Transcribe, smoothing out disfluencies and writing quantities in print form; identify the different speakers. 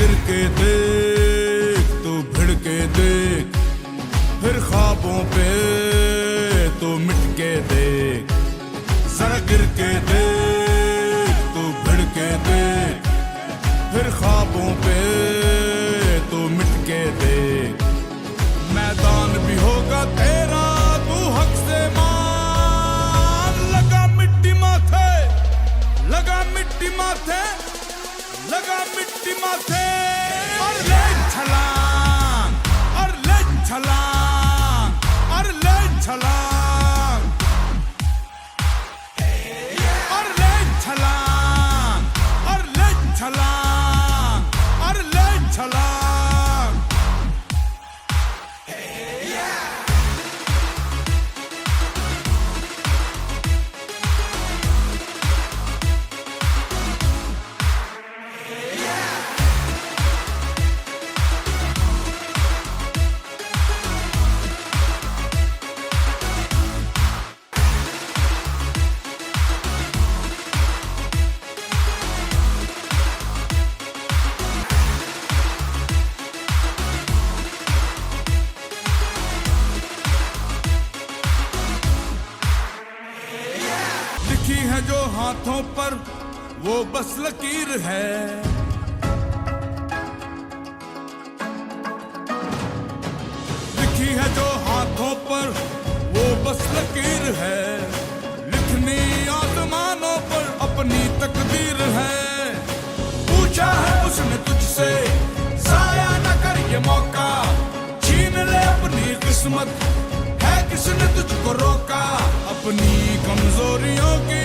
Speaker 1: गिर के देख, तू भिड़ के देख, फिर ख्वाबों पे तू मिट के देख। जरा गिर के देख, तू भिड़ के देख, फिर ख्वाबों पे तू मिट के देख। मैदान भी होगा तेरा, तू हक से मान। लगा मिट्टी माथे, लगा मिट्टी माथे, लगा मिट्टी माथे। और ले छलांग, और ले छलांग, और ले छलांग, और ले छलांग, और ले छलांग, और ले छलांग। लिखी है जो हाथों पर वो बस लकीर है। लिखी है जो हाथों पर वो बस लकीर है। लिखनी आसमानों पर अपनी तकदीर है। पूछा है उसने तुझसे जाया न कर ये मौका। छीन ले अपनी किस्मत, है किसने तुझको रोका। अपनी कमजोरियों की